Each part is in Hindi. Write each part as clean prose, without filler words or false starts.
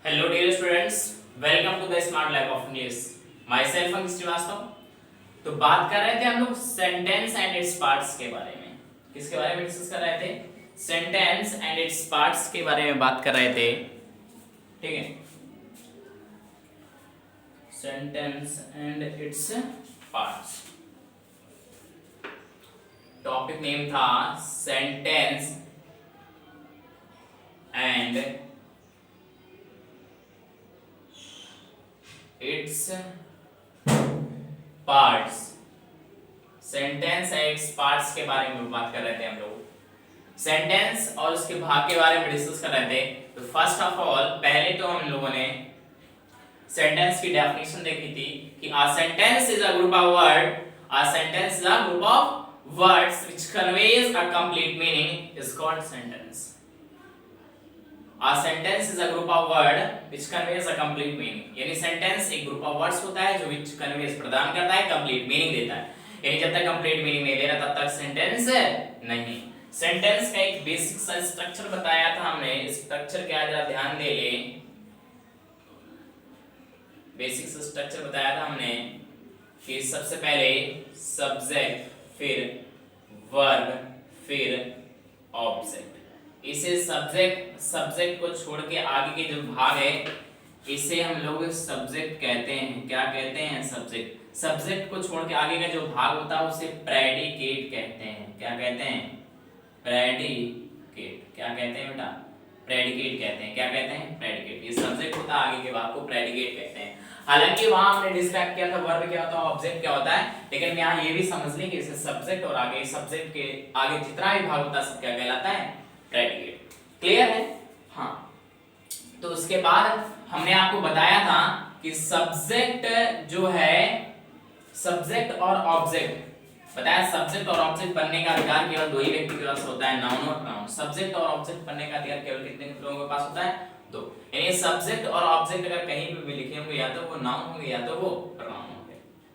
Hello dear students, welcome to the Smart Lab of English. Myself अंकित श्रीवास्तव। तो बात कर रहे थे हम लोग सेंटेंस एंड इट्स पार्ट्स के बारे में। किसके बारे में डिस्कस कर रहे थे? सेंटेंस एंड इट्स पार्ट्स के बारे में बात कर रहे थे। ठीक है, sentence and its parts. Topic name था sentence and its parts. Sentence and its parts के बारे में बात कर रहे थे हम लोग। सेंटेंस और उसके भाग के बारे में डिस्कस कर रहे थे। तो फर्स्ट ऑफ ऑल पहले तो हम लोगों ने सेंटेंस की डेफिनेशन देखी थी कि a sentence is a group of word, a sentence is a group of words which conveys a complete meaning is called sentence. A sentence is a group of word which conveys a complete meaning. यानी सेंटेंस एक ग्रुप ऑफ वर्ड्स होता है जो which conveys प्रदान करता है, कंप्लीट मीनिंग देता है। यानी जब तक कंप्लीट मीनिंग नहीं दे रहा तब तक सेंटेंस नहीं। सेंटेंस का एक बेसिक सा स्ट्रक्चर बताया था हमने। स्ट्रक्चर क्या जरा ध्यान दे ले। बेसिक सा स्ट्रक्चर बताया था हमने कि सबसे पहले सब्जेक्ट, फिर वर्ब, फिर ऑब्जेक्ट। इसे सब्जेक्ट को छोड़ के आगे के जो भाग है इसे हम लोग सब्जेक्ट कहते हैं। क्या कहते हैं? सब्जेक्ट। सब्जेक्ट को छोड़ के आगे का जो भाग होता है उसे प्रेडिकेट कहते हैं। क्या कहते हैं? प्रेडिकेट। क्या कहते हैं बेटा? प्रेडिकेट कहते हैं। क्या कहते हैं? प्रेडिकेट। ये सब्जेक्ट होता है, आगे के भाग को प्रेडिकेट कहते हैं। हालांकि वहां हमने डिस्क्राइब किया था वर्ब क्या होता है, ऑब्जेक्ट क्या होता है, लेकिन यहाँ ये भी समझ लें कि इसे सब्जेक्ट और आगे सब्जेक्ट के आगे जितना भी भाग होता है सब क्या कहलाता है? प्रेडिकेट। क्लियर है? हाँ। तो उसके बाद हमने आपको बताया था कि सब्जेक्ट जो है, सब्जेक्ट और ऑब्जेक्ट बताया, सब्जेक्ट और ऑब्जेक्ट बनने का अधिकार केवल दो ही व्यक्ति के पास होता है, नाउन और प्रोनाउन। सब्जेक्ट और ऑब्जेक्ट बनने का अधिकार केवल कितने लोगों के पास होता है? दो। यानी सब्जेक्ट और ऑब्जेक्ट अगर कहीं पे भी लिखे होंगे या तो वो नाउन होंगे या तो वो प्रोनाउन होंगे।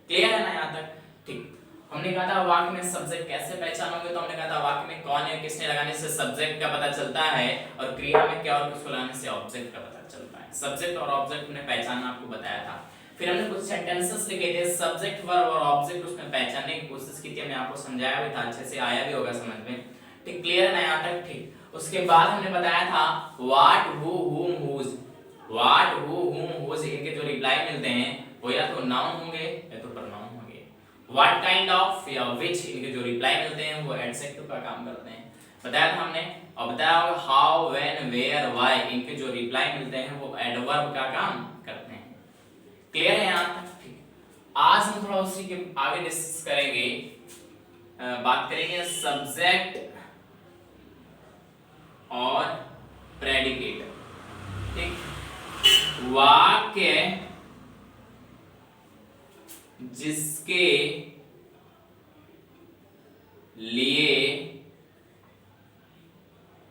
क्लियर है ना यहाँ तक? ठीक। हमने कहा था वाक्य में सब्जेक्ट कैसे पहचानोगे, तो हमने कहा था वाक्य में कौन है किसने लगाने से सब्जेक्ट का पता चलता है, और क्रिया में क्या और किसको लगाने से ऑब्जेक्ट का पता चलता है। सब्जेक्ट और ऑब्जेक्ट हमने पहचानना आपको बताया था। फिर हमने कुछ सेंटेंसेस लिखे थे, सब्जेक्ट वर्ब और ऑब्जेक्ट उसमें पहचानने की कोशिश की थी। हमने आपको समझाया भी था, अच्छे से आया भी होगा समझ में। ठीक, क्लियर है ना यहाँ तक? ठीक। उसके बाद हमने बताया था व्हाट, हु, हुम, हुज। व्हाट, हु, हुम, हुज इनके जो रिप्लाई मिलते हैं वो या तो नाउन होंगे या तो प्रोनाउन होंगे। व्हाट काइंड ऑफ या व्हिच इनके जो रिप्लाई मिलते हैं वो एडजेक्टिव का काम करते हैं, बताया था हमने। और बताया हाउ, व्हेन, वेयर, व्हाई इनके जो रिप्लाई मिलते हैं वो एडवर्ब का काम करते हैं। क्लियर है यहाँ तक? ठीक। आज हम थोड़ा उसी के आगे डिस्कस करेंगे, बात करेंगे सब्जेक्ट और प्रेडिकेट। ठीक। वाक्य जिसके लिए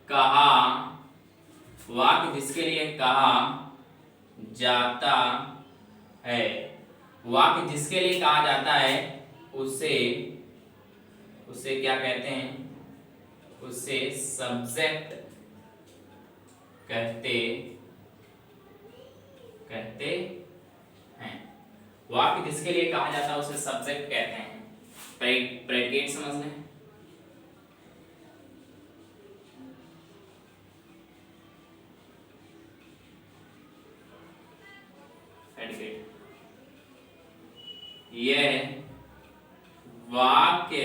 कहा, वाक्य जिसके लिए कहा जाता है, वाक्य जिसके लिए कहा जाता है उसे क्या कहते हैं? उसे सब्जेक्ट कहते हैं। वाक्य जिसके लिए कहा जाता है उसे सब्जेक्ट कहते हैं। प्रेडिकेट समझ लें। प्रेडिकेट यह वाक्य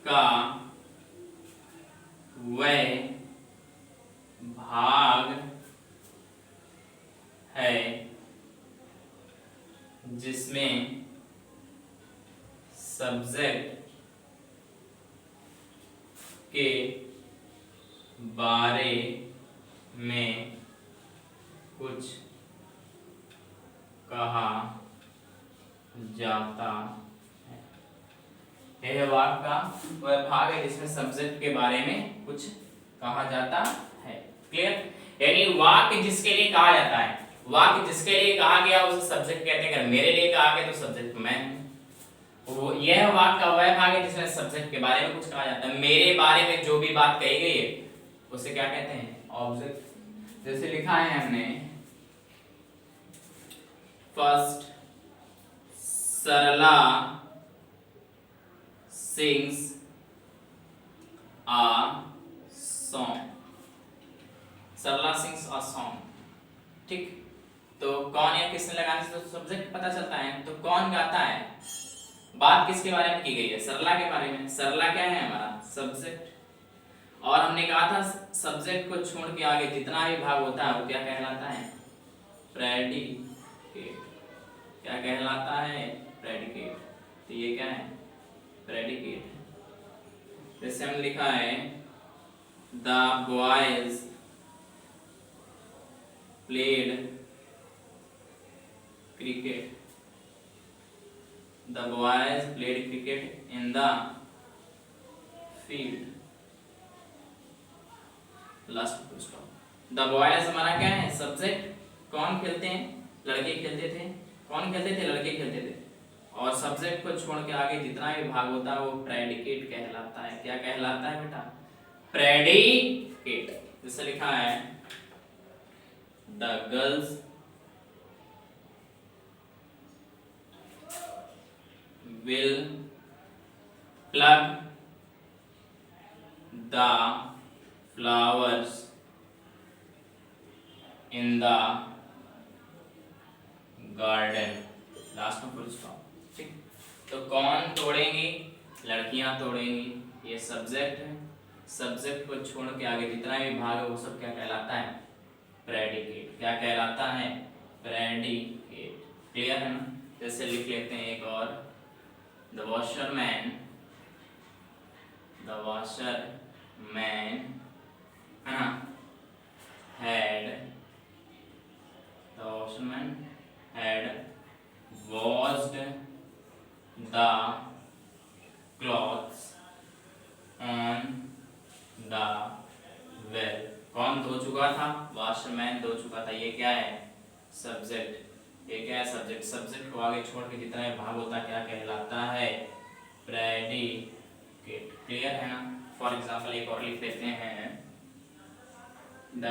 का वह भाग है जिसमें सब्जेक्ट के बारे में कुछ कहा जाता है। यह वाक्य का वह भाग है जिसमें सब्जेक्ट के बारे में कुछ कहा जाता है। क्लियर? यानी वाक्य जिसके लिए कहा जाता है, वाक्य जिसके लिए कहा गया उसे सब्जेक्ट कहते हैं। अगर मेरे लिए कहा गया तो सब्जेक्ट मैं हूं। वो यह वाक्य का वह भाग है जिसमें सब्जेक्ट के बारे में कुछ कहा जाता है। मेरे बारे में जो भी बात कही गई है उसे क्या कहते हैं? ऑब्जेक्ट। जैसे लिखा है हमने first Sarla sings a song, Sarla sings a song, ठीक। तो कौन या किसने लगाने से तो सब्जेक्ट पता चलता है, तो कौन गाता है, बात किसके बारे में की गई है, सरला के बारे में। सरला क्या है हमारा सब्जेक्ट, और हमने कहा था सब्जेक्ट को छोड़ के आगे जितना भी भाग होता है वो क्या कहलाता है, प्रेडिकेट। क्या कहलाता है, प्रेडिकेट। तो ये क्या है, प्रेडिकेट। जैसे हम लिखा है the boys played cricket, the boys played cricket in the field, last full stop. The boys हमारा क्या है सब्जेक्ट, कौन खेलते हैं, लड़के खेलते थे, कौन खेलते थे, लड़के खेलते थे। और सब्जेक्ट को छोड़ के आगे जितना भी भाग होता है वो प्रेडिकेट कहलाता है। क्या कहलाता है बेटा, प्रेडिकेट। जैसे लिखा है the girls will plug the flowers in the garden, last में फुल स्टॉप, ठीक। तो कौन तोड़ेंगी, लड़कियां तोड़ेंगी, ये सब्जेक्ट है। सब्जेक्ट को छोड़ के आगे जितना भी भाग है वो सब क्या कहलाता है, प्रेडिकेट। क्या कहलाता है, प्रेडिकेट। क्लियर है ना। जैसे लिख लेते हैं एक और, The washerman है ना had washed the clothes on the well। कौन धो चुका था, वॉशरमैन धो चुका था। ये क्या है, सब्जेक्ट। ये क्या है, सब्जेक्ट। सब्जेक्ट को आगे छोड़ के जितना भी भाग होता है क्या कहलाता है, प्रेडिकेट। क्लियर है ना। फॉर एग्जाम्पल एक और लिख लेते हैं the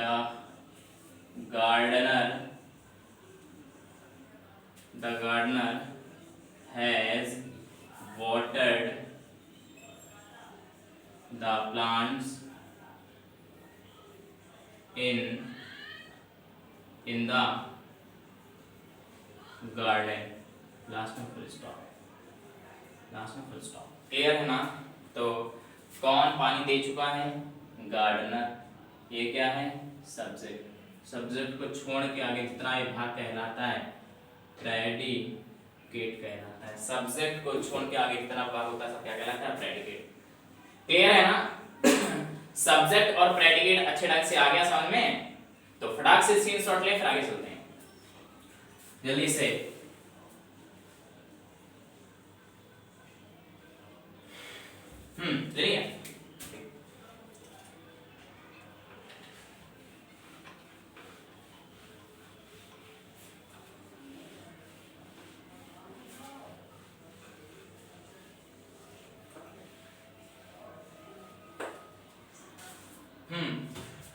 gardener has watered the plants in the garden, last में फुल स्टॉप, लास्ट में फुल स्टॉप। क्लियर है ना। तो कौन पानी दे चुका है, गार्डनर। ये क्या है, सब्जेक्ट। सब्जेक्ट को छोड़ के आगे जितना भी भाग कहलाता है प्रेडिकेट कहलाता है। सब्जेक्ट को छोड़ के आगे जितना भाग होता है सब क्या कहलाता है, प्रेडिकेट। क्लियर है ना। सब्जेक्ट और प्रेडिकेट अच्छे ढंग से आ गया समझ में, तो फटाक से स्क्रीनशॉट ले फिर आगे चलते हैं जल्दी से। चलिए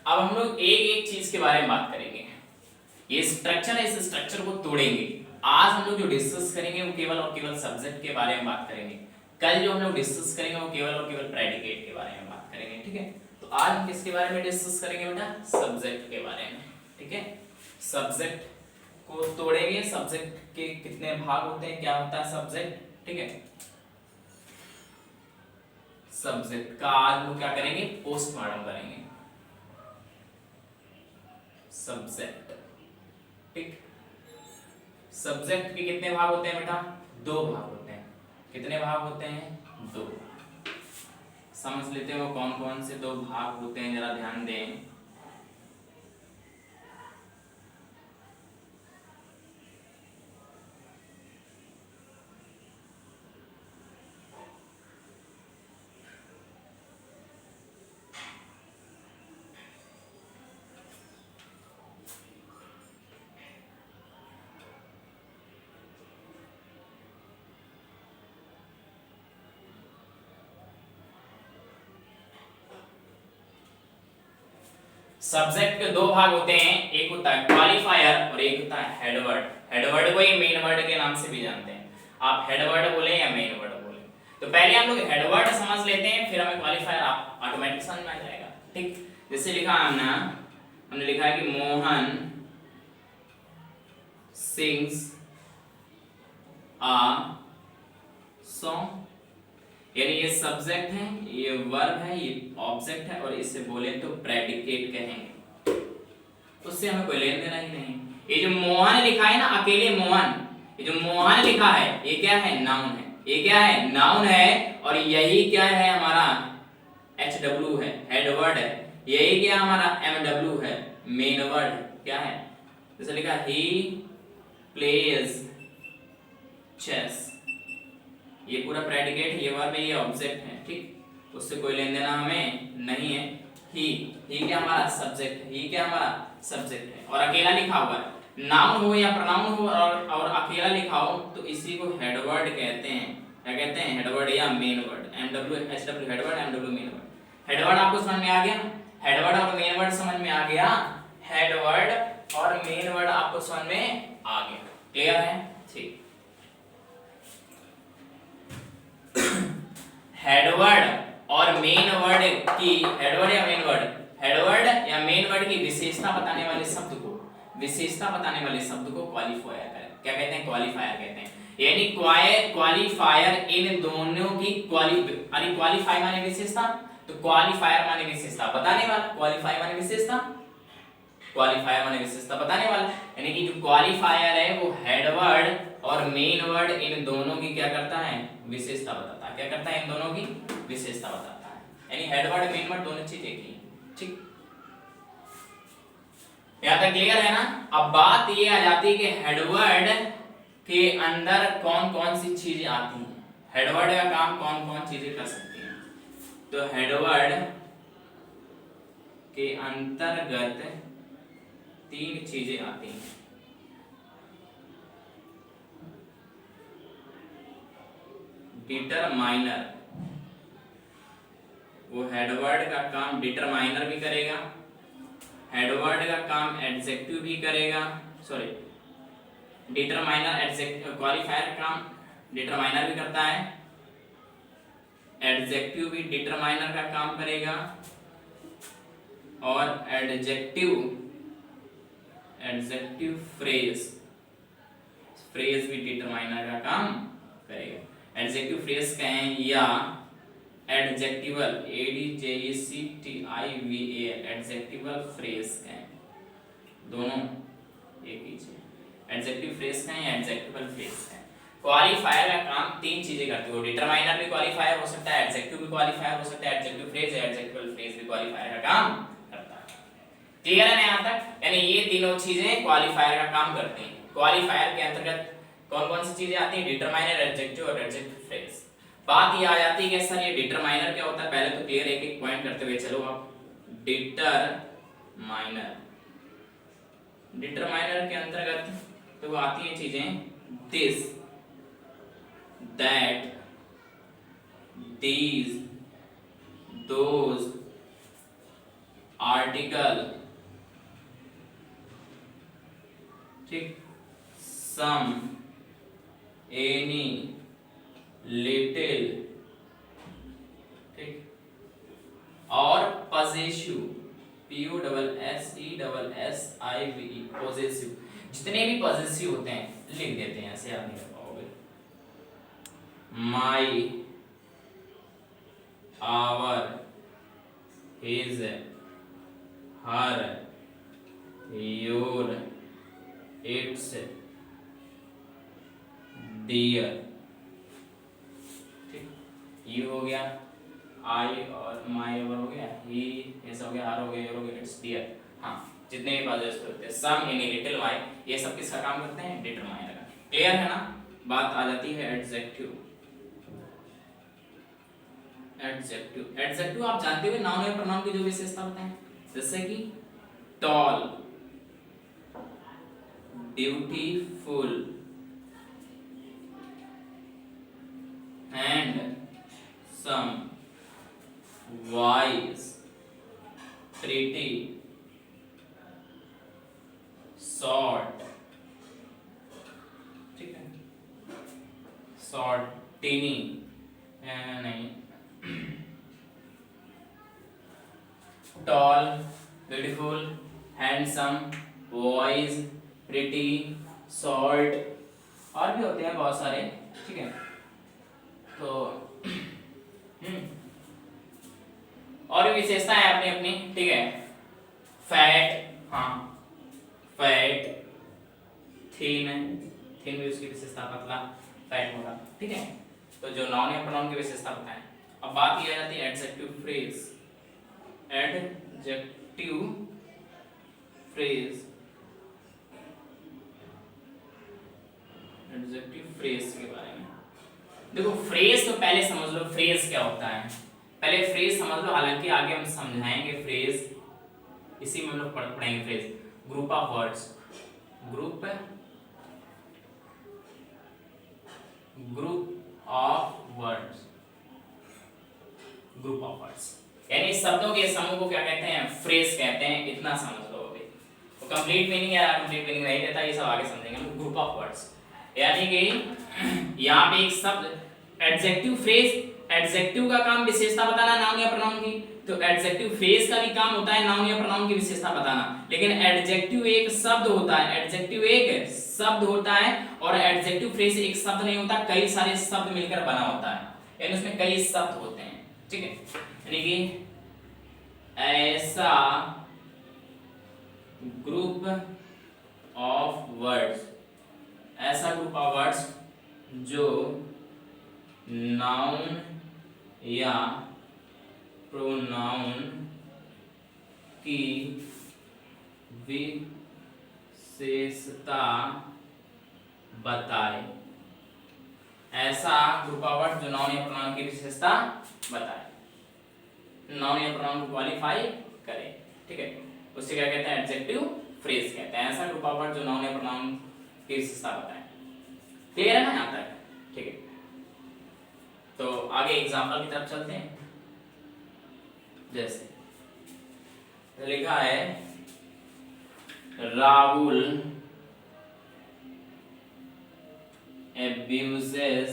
अब हम लोग एक एक चीज के बारे में बात करेंगे। ये स्ट्रक्चर है, इस स्ट्रक्चर को तोड़ेंगे। आज हम लोग जो डिस्कस करेंगे वो केवल और केवल सब्जेक्ट के बारे में बात करेंगे। कल जो हम लोग डिस्कस करेंगे वो केवल और केवल प्रेडिकेट के बारे में बात करेंगे, ठीक है। तो आज हम किसके बारे में डिस्कस करेंगे बेटा, सब्जेक्ट के बारे में, ठीक है। सब्जेक्ट को तोड़ेंगे, सब्जेक्ट के कितने भाग होते हैं, क्या होता है सब्जेक्ट, ठीक है। सब्जेक्ट का आज हम लोग क्या करेंगे, पोस्टमार्टम करेंगे। सब्जेक्ट, ठीक। सब्जेक्ट के कितने भाग होते हैं बेटा, दो भाग होते हैं। कितने भाग होते हैं, दो। समझ लेते हैं वो कौन कौन से दो भाग होते हैं, जरा ध्यान दें। सब्जेक्ट के दो भाग होते हैं, एक होता है क्वालिफायर और एक होता है हेडवर्ड। हेडवर्ड को ये मेन वर्ड के नाम से भी जानते हैं, आप हेडवर्ड बोले या मेन वर्ड बोले। तो पहले हम लोग हेडवर्ड समझ लेते हैं, फिर हमें क्वालिफायर आप ऑटोमेटिक समझ में आ जाएगा। ठीक, जैसे लिखा हमने लिखा है कि मोहन सिंग्स आ सॉन्ग, यानी ये सब्जेक्ट है, ये वर्ब है, ये ऑब्जेक्ट है, और इसे बोले तो प्रेडिकेट कहेंगे, उससे हमें कोई लेन देना ही नहीं। ये जो मोहन लिखा है ना, अकेले मोहन, ये जो मोहन लिखा है ये क्या है, नाउन है। ये क्या है, नाउन है, और यही क्या है हमारा HW है, हेड वर्ड है। यही क्या हमारा MW है, मेन वर्ड क्या है। जैसे लिखा ही प्लेज चेस, ये पूरा प्रेडिकेट, ये वर्ब, ये ऑब्जेक्ट है। ठीक, उससे कोई लेन देना हमें नहीं है। ही क्या हमारा सब्जेक्ट है, ही क्या हमारा सब्जेक्ट है, और अकेला लिखा हुआ है। नाउन हो या प्रोनाउन हो और अकेला लिखा हो तो इसी को हेडवर्ड कहते हैं। क्या कहते हैं, हेडवर्ड या main word. HW headword, MW main word. Headword आपको समझ में आ गया, हेडवर्ड और मेन वर्ड समझ में आ गया, हेडवर्ड और मेन वर्ड आपको समझ में आ गया, क्लियर है। ठीक, हेडवर्ड और मेन वर्ड की, हेडवर्ड या मेन वर्ड, हेडवर्ड या मेन वर्ड की विशेषता बताने वाले शब्द को, विशेषता बताने वाले शब्द को क्वालिफायर क्या कहते हैं, क्वालिफायर कहते हैं। यानी क्वालिफायर इन दोनों की क्वालिफाई माने विशेषता, तो क्वालिफायर माने विशेषता बताने वाला, क्वालिफाई माने विशेषता, क्वालिफायर माने विशेषता बताने वाला। यानी कि जो क्वालिफायर है वो हेडवर्ड और मेन वर्ड इन दोनों की क्या करता है, विशेषता बताता है। क्या करता है, इन दोनों की विशेषता बताता है। यानी हेडवर्ड मेन वर्ड दोनों चीज एक ही। ठीक, यहां तक क्लियर है ना। अब बात ये आ जाती है कि हेडवर्ड के अंदर कौन कौन सी चीजें आती हैं, हेडवर्ड का काम कौन कौन चीजें कर सकती हैं। तो हेडवर्ड के अंतर्गत 3 चीजें आती हैं। डिटरमाइनर, वो हेडवर्ड का काम डिटरमाइनर भी करेगा, हेडवर्ड का काम एडजेक्टिव भी करेगा, सॉरी डिटरमाइनर एडजेक्टिव, क्वालिफायर का काम डिटरमाइनर भी करता है, एडजेक्टिव भी डिटरमाइनर का काम करेगा, और एडजेक्टिव फ्रेज भी डिटरमाइनर का काम करेगा। एडजेक्टिव फ्रेज कहें या एडजेक्टिवल, ADJECTIVAL, एडजेक्टिवल फ्रेज कहें, दोनों एक ही चीज। एडजेक्टिव फ्रेज कहें या एडजेक्टिवल फ्रेज कहें। क्वालिफायर का काम 3 चीजें करते हो, डिटरमाइनर भी क्वालिफायर हो सकता है, एडजेक्टिव भी क्वालिफायर हो सकता है, एडजेक्टिव फ्रेज या एडजेक्टिवल फ्रेज भी क्वालिफायर का काम करता है। क्लियर है ना यहां तक। यानी ये तीनों चीजें क्वालिफायर का काम करती हैं। क्वालिफायर के अंतर्गत कौन कौन सी चीजें आती हैं, डिटरमाइनर, एडजेक्टिव और एडजेक्टिव फ्रेज। बात ये आ जाती है कि सर ये डिटरमाइनर क्या होता है, पहले तो क्लियर एक एक पॉइंट करते हुए चलो आप। डिटरमाइनर, डिटरमाइनर के अंतर्गत तो वो आती हैं चीजें this, that, these, those, article, ठीक, सम, एनी, लिटिल, ठीक, और पॉसेसिव, POSSESSIVE, पॉसेसिव। जितने भी पॉसेसिव होते हैं लिख देते हैं, ऐसे आप नहीं कर पाओगे। My, our, his, her, your, its, dear, ठीक, ये हो गया। आई और माई ओवर हो गया, ही, हिज हो गया, हर हो गया, योर हो गया, इट्स, डियर। हाँ, जितने भी पॉसेसिव होते हैं, सम, एनी, लिटिल, माई, ये सब किसका काम करते हैं, डिटरमाइनर का। क्लियर है ना। बात आ जाती है एडजेक्टिव। एडजेक्टिव आप जानते हो नाउन और प्रोनाउन की जो विशेषता होता है, जैसे कि tall, beautiful, handsome, wise, pretty, tiny नहीं, tall, beautiful, handsome, voice, pretty, short, और भी होते हैं बहुत सारे, ठीक है। तो और भी विशेषताएं हैं अपनी अपनी, ठीक है। फैट, हाँ फैट, थीन, थीन भी उसकी विशेषता, पतला, फैट, मोटा, ठीक है। तो जो नाउन या प्रोनाउन की विशेषता बताएं। अब बात की जाती है adjective phrase, adjective phrase, adjective phrase के बारे में देखो। फ्रेज तो पहले समझ लो, फ्रेज क्या होता है, पहले फ्रेज समझ लो, हालांकि आगे हम समझाएंगे फ्रेज, इसी में हम लोग पढ़ेंगे phrase. Group of words, group of words, group of words, यानी शब्दों के समूह को क्या कहते हैं, फ्रेज कहते हैं, इतना समझ लो अभी। तो कंप्लीट मीनिंग या कंप्लीट मीनिंग नहीं देता, ये सब आगे समझेंगे हम। ग्रुप ऑफ वर्ड्स यानी कि यहाँ पे एक शब्द एडजेक्टिव फ्रेज, एडजेक्टिव का काम विशेषता बताना नाउन या प्रोनाउन की, तो एडजेक्टिव फ्रेज का भी काम होता है नाउन या प्रोनाउन की विशेषता बताना। लेकिन एडजेक्टिव एक शब्द होता है, एडजेक्टिव एक शब्द होता है, और एडजेक्टिव फ्रेज एक शब्द नहीं होता, कई सारे शब्द मिलकर बना होता है, यानी उसमें कई शब्द होते हैं, ठीक है। यानी कि ऐसा ग्रुप ऑफ वर्ड्स, ऐसा ग्रुप ऑफ वर्ड्स जो नाउन या प्रोनाउन की विशेषता बताए, ऐसा ग्रुप ऑफ वर्ड्स जो नाउन या प्रोनाउन की विशेषता बताए, नाउन या प्रोनाउन को क्वालिफाई करे, ठीक है, उससे क्या कहते हैं, एडजेक्टिव फ्रेज कहते हैं। ऐसा ग्रुप ऑफ वर्ड जो नाउन या प्रोनाउन की विशेषता बताए। क्लियर है ना यहाँ तक, ठीक है। तो आगे एग्जांपल की तरफ चलते हैं। जैसे लिखा है राहुल abuses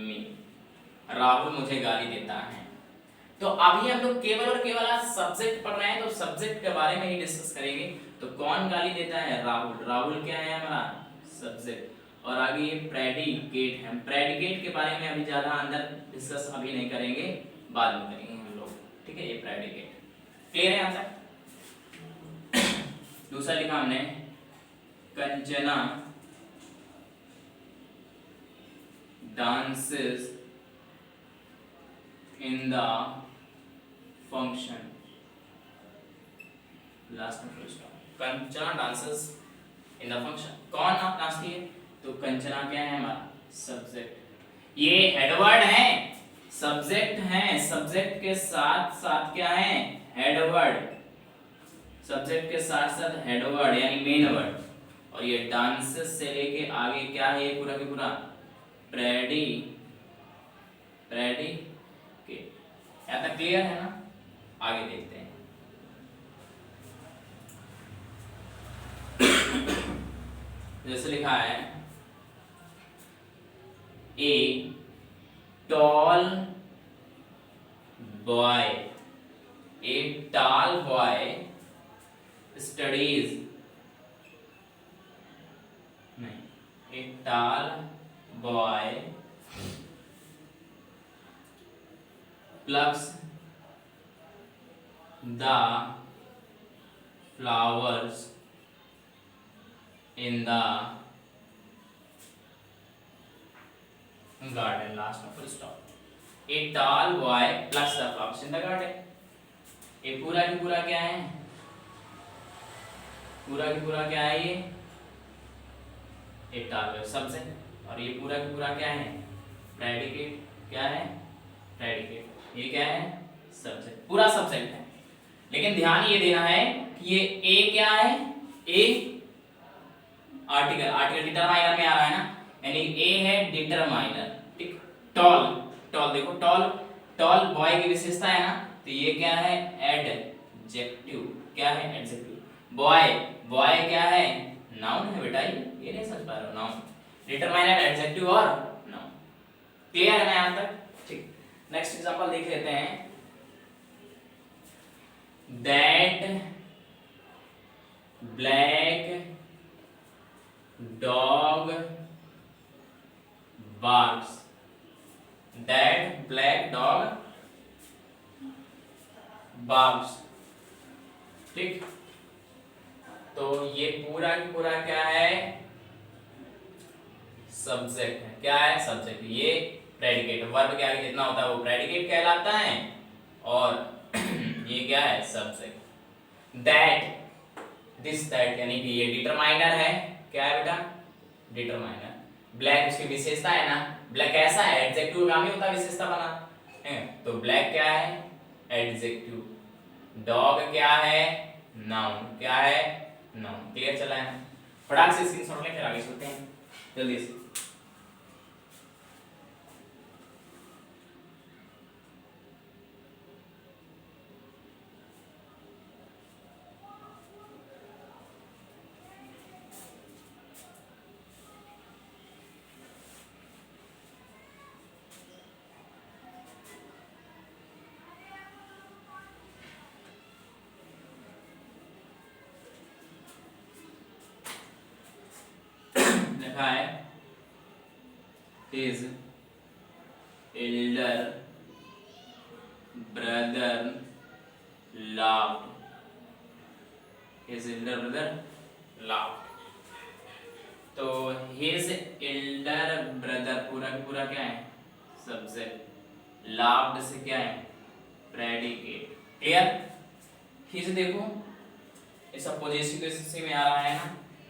me, राहुल मुझे गाली देता है। तो अभी हम लोग केवल और केवल सब्जेक्ट पढ़ रहे हैं, तो सब्जेक्ट के बारे में ही डिस्कस करेंगे। तो कौन गाली देता है, राहुल, राहुल क्या है हमारा सब्जेक्ट, और आगे ये प्रेडिकेट है। प्रेडिकेट के बारे में अभी ज्यादा अंदर डिस्कस अभी नहीं करेंगे, बाद में करेंगे हम लोग, ठीक है। ये प्रेडिकेट क्लियर है यहाँ तक। दूसरा लिखा हमने Kanchana dances in the function, last में full stop. Kanchana dances in the function, कौन नाचती है, तो कंचना क्या है हमारा सब्जेक्ट। ये हेडवर्ड है, सब्जेक्ट है, सब्जेक्ट के साथ साथ क्या है, हेडवर्ड, सब्जेक्ट के साथ साथ हेडवर्ड यानी मेन वर्ड, और ये डांसेस से लेके आगे क्या है, ये पूरा के पूरा प्रेडिकेट। यहाँ तक क्लियर है ना, आगे देखते हैं। जैसे लिखा है a tall boy, a tall boy studies, नहीं, a tall boy plucks the flowers in the garden, last में full stop। A tall boy plucks the flowers in the garden। ये पूरा की पूरा क्या है, पूरा की पूरा क्या है, ये एक टाल सब्जेक्ट, और ये पूरा की पूरा क्या है, प्रेडिकेट, क्या है प्रेडिकेट, ये क्या है सब्जेक्ट, पूरा सब्जेक्ट है। लेकिन ध्यान ये देना है कि ये ए क्या है, ए आर्टिकल, आर्टिकल डिटरमाइनर में आ रहा है ना, यानी ए है डिटरमाइनर, ठीक। टॉल, टॉल देखो, टॉल, टॉल बॉय की विशेषता है ना, तो ये क्या है एडजेक्टिव, क्या है एडजेक्टिव। बॉय, बॉय क्या है नाउन है बेटा, ये नहीं समझ पा रहे हो, नाउन, डिटरमाइनर एडजेक्टिव और नाउन, क्लियर है ना यहाँ तक? ठीक, नेक्स्ट एग्जांपल देख लेते हैं। That black dog barks. That black dog barks. ठीक, तो ये पूरा की पूरा क्या है? सब्जेक्ट है। क्या है? सब्जेक्ट। ये प्रेडिकेट, वर्ब के आगे जितना होता है वो प्रेडिकेट कहलाता है, और ये क्या है? सब्जेक्ट। दैट, दिस दैट यानी कि ये डिटरमाइनर है। क्या है बेटा? डिटरमाइनर। ब्लैक उसकी विशेषता है ना, ब्लैक कैसा है? एडजेक्टिव नाम ही होता है विशेषता बना है, तो ब्लैक क्या है? एडजेक्टिव। डॉग क्या है? नाउन। क्या है? नाउन। क्लियर चला है? फटाक से स्क्रीनशॉट लेकर आगे चलते हैं जल्दी से। लिखा है his elder brother laughed. His elder brother laughed. तो his elder brother पूरा का पूरा क्या है? सब्जेक्ट। laughed से क्या है? प्रेडिकेट। क्लियर? his देखो इस पोजेसिव केस में आ रहा है ना,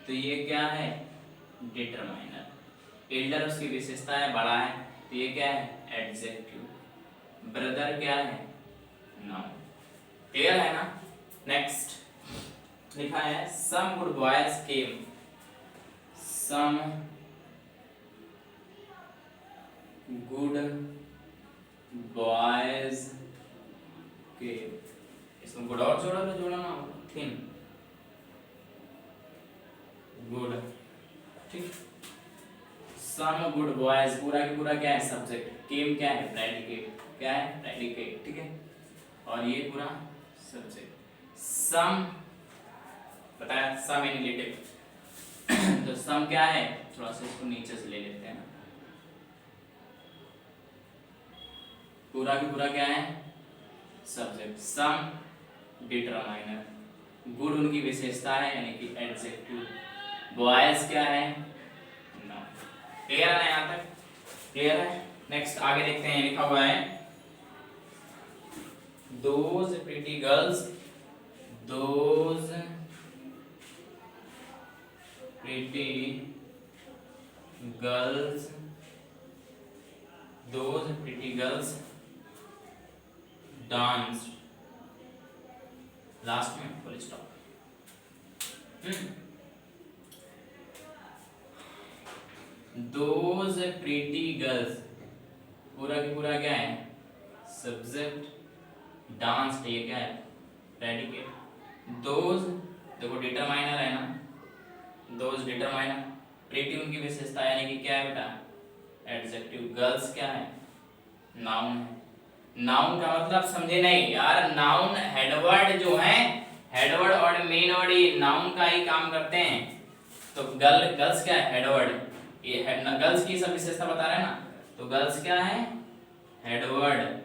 तो ये क्या है? डिटरमाइनर। एल्डर उसकी विशेषता है, बड़ा है, तो ये क्या है? एडजेक्टिव। ब्रदर क्या है? नाउन। क्लियर है ना? नेक्स्ट लिखा है सम गुड बॉयज केम। सम गुड बॉयज केम। इसमें गुड और जोड़ा तो जोड़ा ना थिन गुड। ठीक, सम गुड बॉयज पूरा की पूरा क्या है? सब्जेक्ट। केम क्या है? प्रेडिकेट। क्या है? प्रेडिकेट। ठीक है, और ये पूरा सब्जेक्ट। सम बताया, सम इन रिलेटिव। तो सम क्या है? थोड़ा सा इसको नीचे से ले लेते हैं। पूरा की पूरा क्या है? सब्जेक्ट। सम डिटरमाइनर। गुड उनकी विशेषता है यानी कि एडजेक्टिव। बॉयज क्या है? नाउन। क्लियर है ना यहाँ तक? क्लियर है? नेक्स्ट आगे देखते हैं, लिखा हुआ है those pretty girls. Those pretty girls. Those pretty girls dance. Last में full stop. Those pretty girls पूरा की पूरा क्या है? सब्जेक्ट। डांस ये क्या है? प्रेडिकेट। दोज देखो डिटरमाइनर है ना, दोज डिटरमाइनर। प्रीटी उनकी विशेषता यानी कि क्या है बेटा? एडजेक्टिव। गर्ल्स क्या है? नाउन है। नाउन का मतलब समझे नहीं यार? नाउन हेडवर्ड जो है, हेडवर्ड और मेन वर्ड ये नाउन का ही काम करते हैं। तो गर्ल्स क्या है? हेडवर्ड। ये गर्ल्स की सब विशेषता बता रहे हैं ना, तो गर्ल्स क्या है? हेडवर्ड।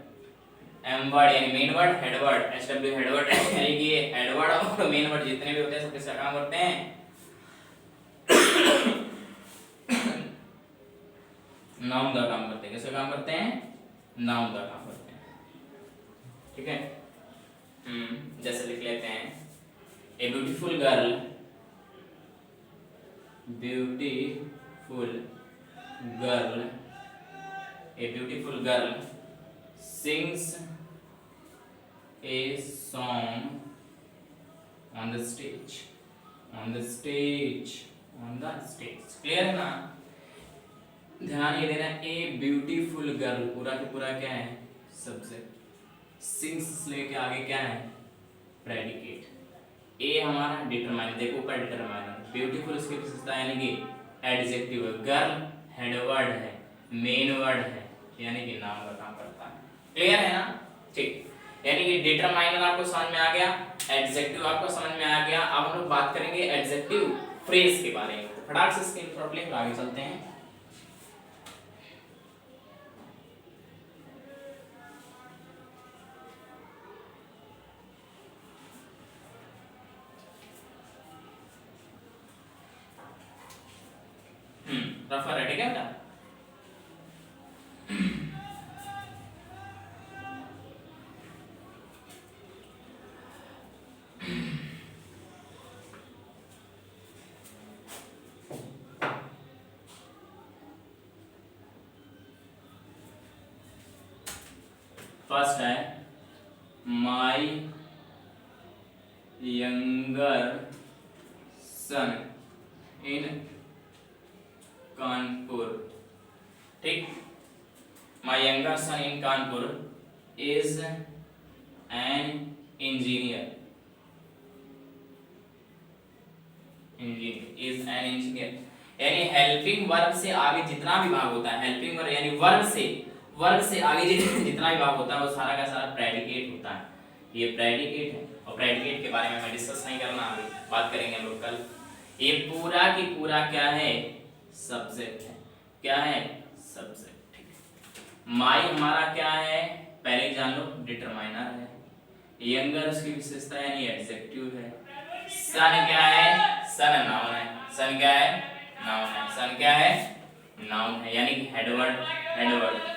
एम वर्ड यानी main word, headword H W headword यानी कि हेडवर्ड और मेन वर्ड जितने भी होते हैं सब किसका काम करते हैं? नाउन का काम करते हैं। किसका काम करते हैं? नाउन का काम करते हैं। ठीक है, जैसे लिख लेते हैं a beautiful girl. Beautiful girl. A beautiful girl sings a song on the stage. On the stage. On the stage. Clear है ना? ध्यान ये देना, ए ब्यूटीफुल गर्ल पूरा के पूरा क्या है? सब्जेक्ट। सिंग्स लेके आगे क्या है? प्रेडिकेट। ए हमारा डिटरमाइनर, देखो ऊपर डिटरमाइनर। ब्यूटीफुल उसकी विशेषता यानी कि एडजेक्टिव है। गर्ल हेडवर्ड है, मेन वर्ड है, यानी कि नाउन का काम करता है। क्लियर है ना? ठीक, यानी कि डिटरमाइनर आपको समझ में आ गया, एडजेक्टिव आपको समझ में आ गया। अब हम लोग बात करेंगे एडजेक्टिव फ्रेज के बारे में। फटाक से स्क्रीन पर प्ले आगे चलते हैं। रफा रेडी क्या बेटा? फर्स्ट है माई यंगर सन इन कानपुर। ठीक, my younger son in Kanpur is an engineer. Is an engineer यानी हेल्पिंग वर्ब से आगे जितना भी भाग होता है, हेल्पिंग वर्ब यानी वर्ब से आगे जितना भी भाग होता है वो सारा का सारा प्रेडिकेट होता है। ये प्रेडिकेट है और प्रेडिकेट के बारे में मैं डिस्कस नहीं करना, अभी बात करेंगे हम लोग कल। ये पूरा की पूरा क्या है? सब्जेक्ट है। क्या है? सब्जेक्ट। ठीक, माई हमारा क्या है? पहले जान लो, डिटरमाइनर है। यंगर उसकी विशेषता यानी एडजेक्टिव है। सन क्या है? सन नाउन है। सन क्या है? नाउन है। सन क्या है? नाउन है, यानी कि हेडवर्ड। हेडवर्ड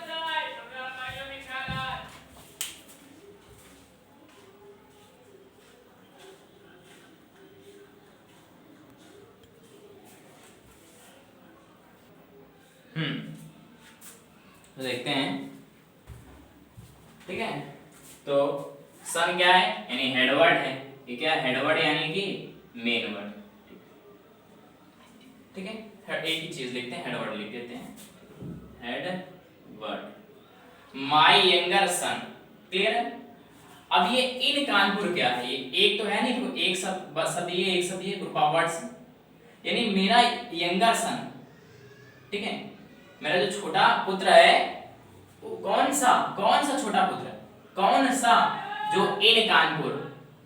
तो देखते हैं। ठीक है, तो सन क्या है? यानी हेडवर्ड है। ये क्या है? हेडवर्ड यानी कि मेन वर्ड। ठीक है, एक ही चीज लिखते हैं, हेडवर्ड लिख देते हैं, headword. My younger son. Clear है? अब ये इन कानपुर क्या है? ये एक तो है नहीं, तो एक शब्द बस शब्द ये, एक शब्द ये, ग्रुप ऑफ वर्ड्स, यानी मेरा यंगर सन। ठीक है, मेरा जो छोटा पुत्र है वो कौन सा छोटा पुत्र? कौन सा? जो इन कानपुर,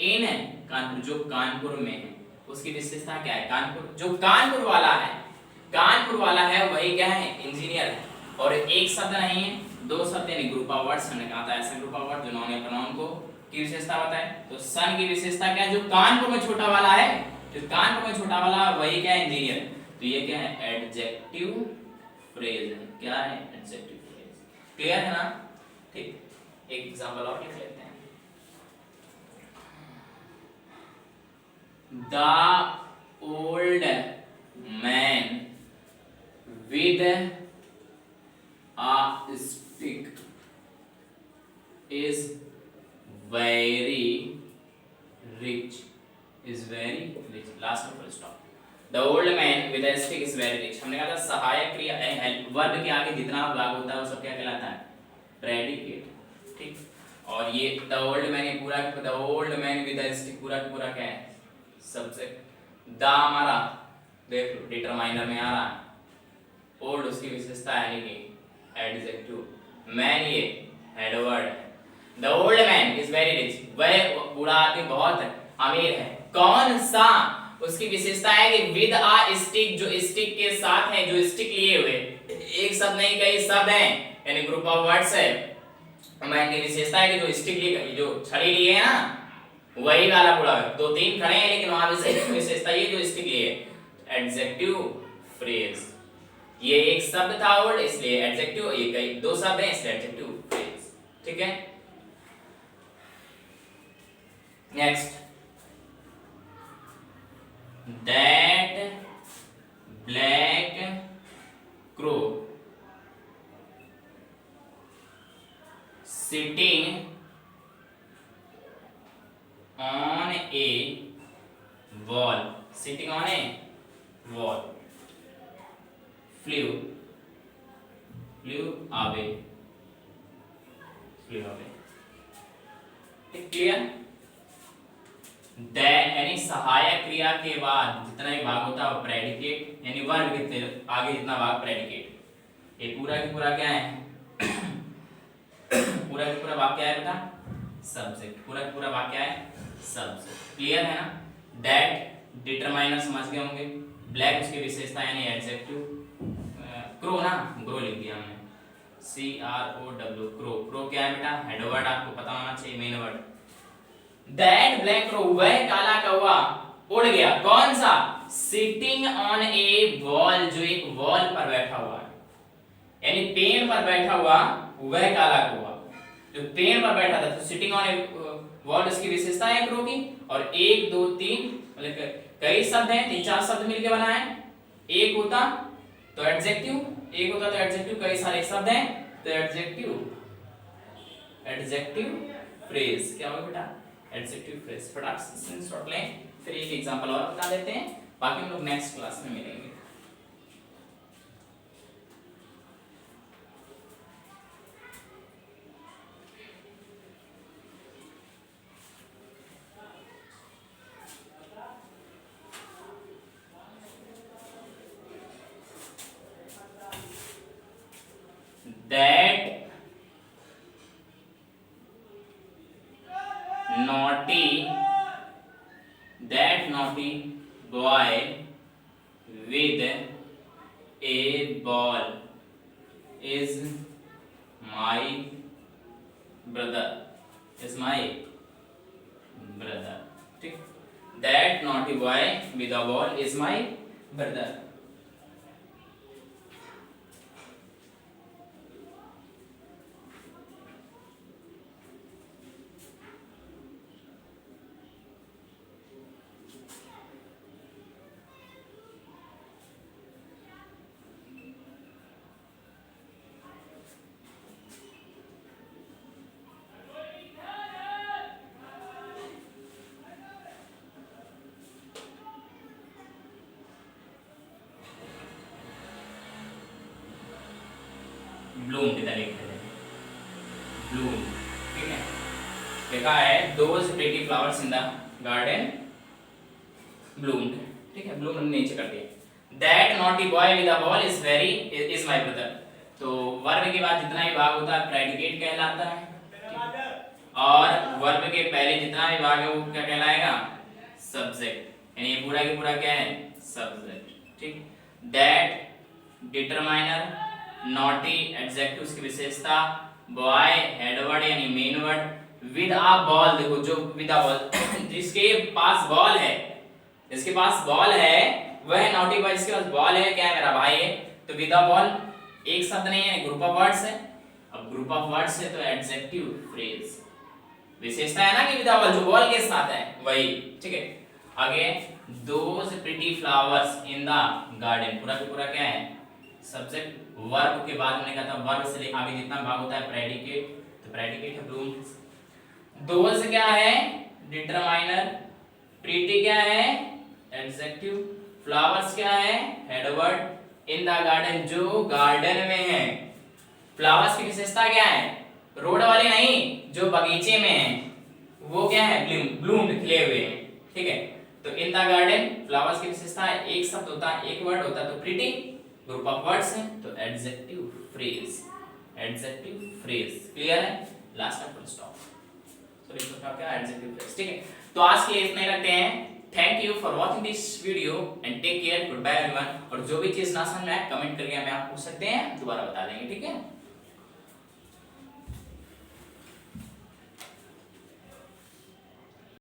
इन कानपुर जो कानपुर में है, उसकी विशेषता क्या है? कानपुर, जो कानपुर वाला है, कानपुर वाला है वही क्या है? इंजीनियर है। और एक शब्द नहीं है, दो शब्द यानी ग्रुप ऑफ वर्ड्स। हमने कहा था ऐसा ग्रुप ऑफ वर्ड जो नॉन या प्रोनाउन को की विशेषता बताए। तो सन की विशेषता क्या है? जो कानपुर में छोटा वाला है, जो कानपुर में छोटा वाला वही क्या है? इंजीनियर। तो ये क्या है? एडजेक्टिव फ्रेज है। क्या है? Adjective phrase. क्लियर है ना? ठीक, एक एग्जांपल और लिख लेते हैं। The old man with a stick is very rich. Is very rich. Last full stop. The old man with a stick is very rich. हमने कहा था सहायक क्रिया हेल्प वर्ब के आगे जितना भाग होता है वो सब क्या कहलाता है? प्रेडिकेट। ठीक, और ये द ओल्ड मैन, ये पूरा the old man with a stick पूरा पूरा क्या है? सब्जेक्ट। द हमारा देख लो डिटरमाइनर में आ रहा है, ओल्ड उसकी विशेषता है यानी कि एडजेक्टिव, मैन ये हेडवर्ड है। The old man is very rich, वह बूढ़ा आदमी बहुत अमीर है। कौन सा? उसकी विशेषता है कि विद आ स्टिक, जो स्टिक के साथ है, जो स्टिक लिए हुए, एक शब्द नहीं कई शब्द हैं, यानी ग्रुप ऑफ वर्ड्स है। मैन की विशेषता है कि जो स्टिक लिए, जो छड़ी लिए है ना, वही वाला बूढ़ा है। दो तीन खड़े हैं लेकिन वहां विशेषता ये जो स्टिक लिए, एडजेक्टिव फ्रेज। ये एक शब्द था ओल्ड इसलिए एडजेक्टिव, ये कई दो शब्द हैं इसलिए एडजेक्टिव फ्रेज। ठीक है, next. That black crow sitting on A wall, sitting on A wall, flew away, clear? यानी सहायक क्रिया के बाद जितना भी भाग होता है वो प्रेडिकेट, यानी वर्ब के आगे जितना भाग प्रेडिकेट। ये पूरा की पूरा क्या है? पूरा का पूरा वाक्य है बेटा सब्जेक्ट, पूरा का पूरा वाक्य है सब्जेक्ट। क्लियर है ना? दैट डिटरमाइनर समझ गए होंगे। ब्लैक उसकी विशेषता यानी एडजेक्टिव। क्रो ना, ग्रो लिख दिया हमने, CROW, क्रो। क्रो क्या है बेटा? हेड वर्ड, आपको पता होना चाहिए, main word. That black crow, वह काला कौवा उड़ गया। कौन सा? सिटिंग ऑन ए वॉल, जो एक वॉल पर बैठा हुआ है, यानी पेड़ पर बैठा हुआ वह काला कौवा जो पेड़ पर बैठा था। तो सिटिंग ऑन ए वॉल उसकी विशेषता है क्रो की। और 1 2 3 मतलब कई शब्द हैं, 3-4 शब्द मिलके बना है। एक होता तो एडजेक्टिव, एक होता तो एडजेक्टिव, कई सारे शब्द हैं तो एडजेक्टिव, एडजेक्टिव फ्रेज क्या होगा बेटा? Adjective phrase. फटाफट से शॉर्ट लें, फिर एक एग्जांपल और बता देते हैं, बाकी हम लोग नेक्स्ट क्लास में मिलेंगे। That naughty boy with a ball is my brother, is my brother। ठीक, that naughty boy with a ball is my brother। Bloom कितना लिखते हैं? ब्लूम। ठीक है, लिखा है those pretty flowers in the garden bloomed. ठीक है, ब्लूम हमने नीचे कर दिया। That naughty boy with a ball is very is my brother. तो वर्ब के बाद जितना भी भाग होता है प्रेडिकेट कहलाता है, और वर्ब के पहले जितना भी भाग है वो क्या कहलाएगा? सब्जेक्ट। यानी ये पूरा की पूरा क्या है? सब्जेक्ट। ठीक, दैट डिटरमाइनर, नॉटी एडजेक्टिव की विशेषता, बॉय हेडवर्ड यानी main word, with a ball, देखो जो विद अ बॉल जिसके पास बॉल है, जिसके पास बॉल है वह नॉटी बॉय, जिसके पास बॉल है क्या है? मेरा भाई है। तो विद अ बॉल एक शब्द नहीं है, ग्रुप ऑफ वर्ड्स है। अब ग्रुप ऑफ वर्ड्स है तो एडजेक्टिव फ्रेज, विशेषता है ना कि विद अ बॉल, जो बॉल के साथ है वही। ठीक है, आगे those pretty flowers in the garden, पूरा का पूरा क्या है? सब्जेक्ट। वर्ब के बाद हमने कहा था वर्ब से आगे जितना भाग होता है प्रेडिकेट, तो प्रेडिकेट है ब्लूम। दोज क्या है? डिटरमाइनर। प्रीटी क्या है? एडजेक्टिव। फ्लावर्स क्या है? हेडवर्ड। इन द गार्डन, जो गार्डन में है। फ्लावर्स की विशेषता क्या है? रोड वाले नहीं, जो बगीचे में है वो क्या है? ब्लूम्ड, खिले हुए हैं। ठीक है, तो इन द गार्डन फ्लावर्स की विशेषता है, एक शब्द होता है, एक वर्ड होता है, तो प्रीटी ग्रुप ऑफ वर्ड्स है तो adjective phrase, adjective phrase. Clear है? लास्ट का फुल स्टॉप। तो इसको क्या? Adjective phrase. ठीक है, तो आज के लिए इतना ही रखते हैं। Thank you for watching this video and take care, good bye everyone. और जो भी चीज ना समझ में आए कमेंट करके हमें आप पूछ सकते हैं, दोबारा बता देंगे। ठीक है।